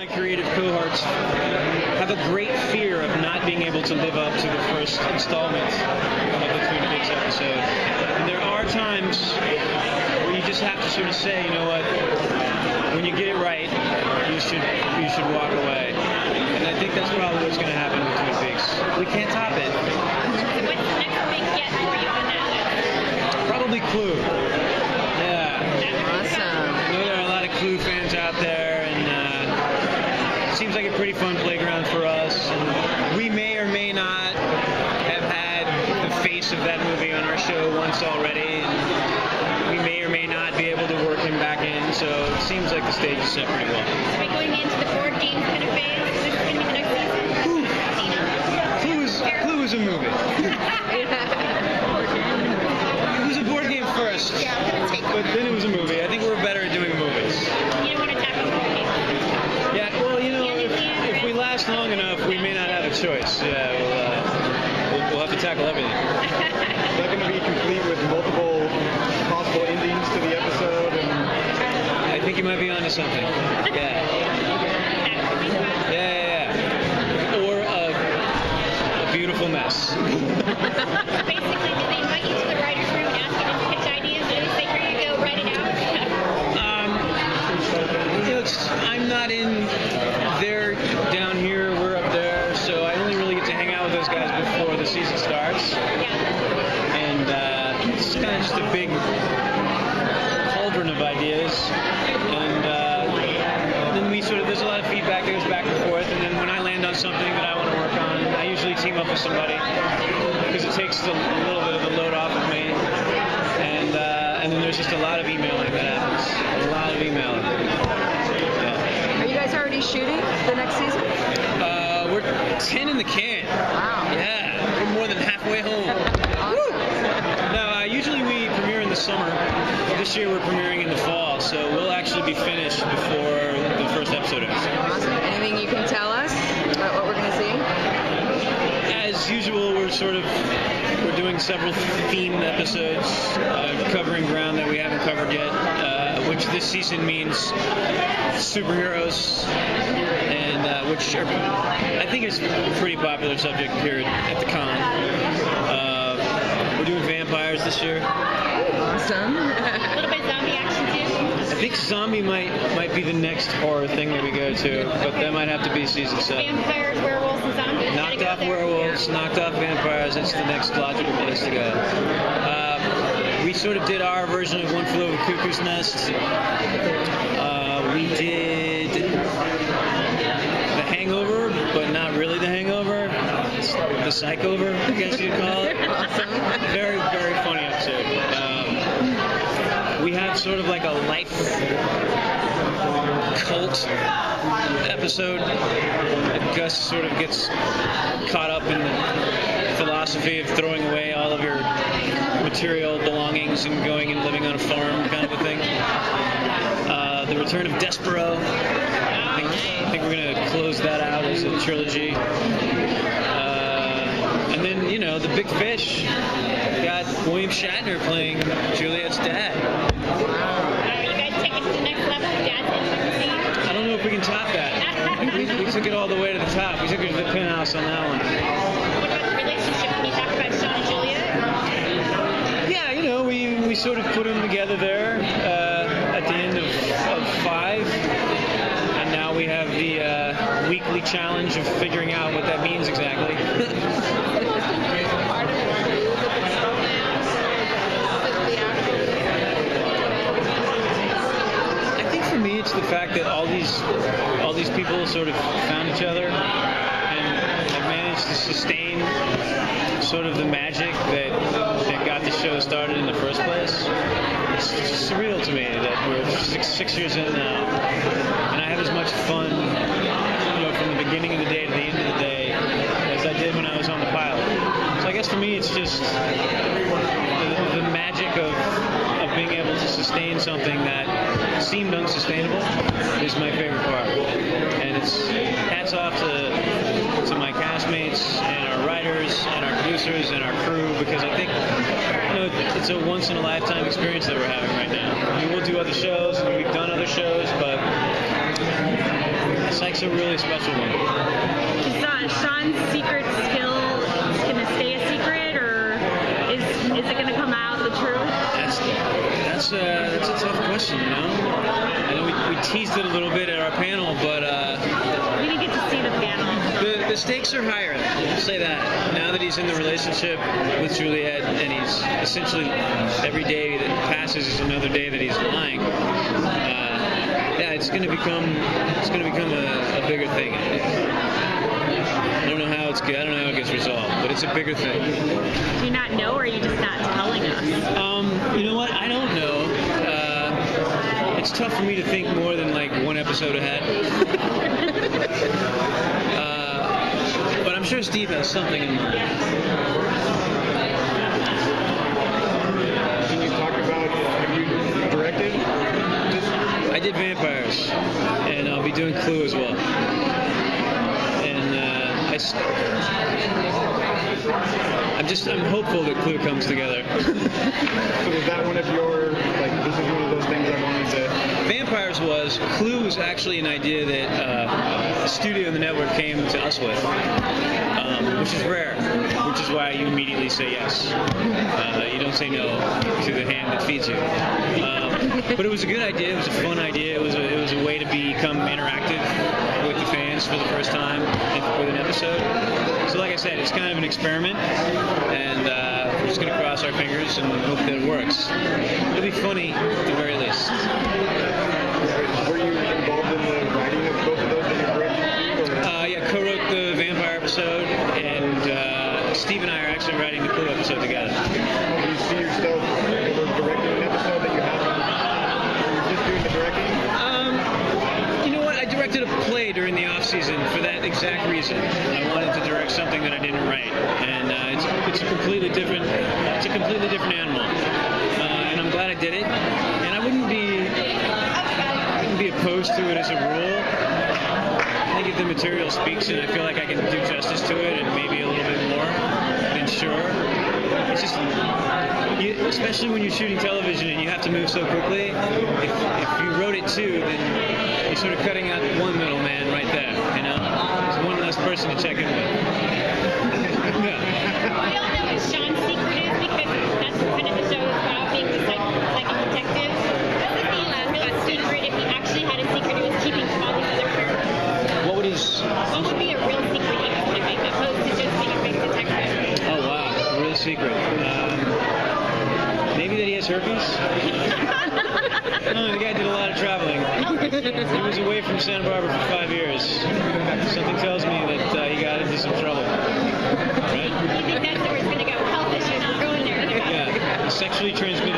my creative cohorts have a great fear of not being able to live up to the first installment of the Twin Peaks episode. And there are times where you just have to sort of say, you know what, when you get it right, you should walk away. And I think that's probably what's going to happen with Twin Peaks. We can't top it. What's the next big get for you on that? Probably Clue. Yeah. Awesome. I know there are a lot of Clue fans out there, and it seems like a pretty fun playground for us. And we may or may not have had the face of that movie on our show once already, and we may or may not be able to work him back in, so it seems like the stage is set pretty well. Are we going into the board game kind of phase? Is this going to be the next season? Clue is a movie. It was a board game first, but then it was a movie. I think we're better at doing movies. You don't want to tackle board games? Yeah, well, you know, if we last long enough, we may not have a choice. Yeah, we'll have to tackle everything. Is that going to be complete with multiple possible endings to the episode? And I think you might be onto something. Yeah. Or a beautiful mess. Basically, do they invite you to the writer's room and ask you to pitch ideas and say, here you go, write it out? I'm not in there down here, we're up there, so I only really get to hang out with those guys before the season starts. Yeah. And it's kind of just a big cauldron of ideas. And then there's a lot of feedback that goes back and forth, and then when I land on something that I want to work on, I usually team up with somebody because it takes a little bit of the load off of me. And then there's just a lot of emailing that happens. A lot of emailing. Yeah. Are you guys already shooting the next season? We're 10 in the can. Wow. Yeah, we're more than halfway home. Awesome. No, usually we premiere in the summer. This year we're premiering in the fall, so we'll actually be finished before the first episode ends. Awesome. Anything you can tell us about what we're going to see? As usual, we're doing several themed episodes covering ground that we haven't covered yet, which this season means superheroes, and which I think is a pretty popular subject here at the con. We're doing vampires this year. Awesome. A little bit of zombie action, too? I think zombie might be the next horror thing that we go to, but that might have to be season 7. Vampires, werewolves, and zombies. Knocked off werewolves, knocked off vampires. It's the next logical place to go. We sort of did our version of One Flew Over the Cuckoo's Nest. We did The Hangover, but not really The Hangover. It's the Psychover, I guess you'd call it. Awesome. Very, very funny episode. We have sort of like a life cult episode. Gus sort of gets caught up in the philosophy of throwing away all of your material belongings and going and living on a farm kind of a thing. The Return of Despero. I think we're going to close that out as a trilogy. And then, you know, The Big Fish. Got William Shatner playing Juliet's dad. You guys take it to the next level with Dad's intimacy? I don't know if we can top that. We took it all the way to the top. We took it to the penthouse on that one. What about the relationship? Can you talk about Sean and Juliet? Yeah, you know, we sort of put them together there at the end of 5. And now we have the weekly challenge of figuring out what that means exactly. It's the fact that all these people sort of found each other and have managed to sustain sort of the magic that got the show started in the first place. It's just surreal to me that we're six years in now, and I have as much fun, you know, from the beginning of the day to the end of the day as I did when I was on the pilot. So I guess for me, it's just the magic of being able to sustain something that seemed unsustainable is my favorite part. And it's hats off to my castmates and our writers and our producers and our crew, because I think, you know, it's a once in a lifetime experience that we're having right now. I mean, we'll do other shows and we've done other shows, but Psych It's a really special one. Is Sean's secret skill going to stay a secret, or is it going to come out the truth? That's a tough question, you know? I know we teased it a little bit at our panel, but We didn't get to see the panel. the stakes are higher. I'll say that. Now that he's in the relationship with Juliet, and he's essentially every day that passes is another day that he's lying. Yeah, it's going to become a bigger thing. I don't know how it gets resolved, but it's a bigger thing. Do you not know, or are you just not telling us? You know what? I don't know. It's tough for me to think more than like one episode ahead. But I'm sure Steve has something in mind. Can you talk about, have you directed this? I did Vampires, and I'll be doing Clue as well. And I'm hopeful that Clue comes together. So is that one of your, like, this is one of those things I wanted to... Vampires was. Clue was actually an idea that the studio and the network came to us with, which is rare, which is why you immediately say yes. You don't say no to the hand that feeds you. But it was a good idea. It was a fun idea. It was a way to become interactive with the fans for the first time with an episode. So like I said, it's kind of an experiment, and we're just going to cross our fingers and hope that it works. It'll be funny at the very least. Were you involved in the writing of both of those that you're directing? Yeah, co-wrote the Vampire episode, and Steve and I are actually writing the Clue episode together. Do you see yourself ever directing an episode that you haven't? You're just doing the directing? You know what? I directed a play during the off season for that exact reason. I wanted to direct something that I didn't write, and it's a completely different animal. And I'm glad I did it. And I wouldn't be opposed to it as a rule. I think if the material speaks and I feel like I can do justice to it and maybe a little bit more, then sure. It's just, especially when you're shooting television and you have to move so quickly, if you wrote it too, then you're sort of cutting out one middleman right there, you know? There's one less person to check in with. Yeah. We all know what Sean's secret is because that's kind of the show is about being the psychic detective. What would be a real secret if he actually had a secret he was keeping from all these other characters? What would be a real secret he was keeping opposed to just being a big detective? Oh wow, a real secret. Maybe that he has herpes? No, the guy did a lot of traveling. He was away from Santa Barbara for 5 years. Something tells me that he got into some trouble. Right? You think that's where it's going to go? Health issues, we're going there. Yeah, sexually transmitted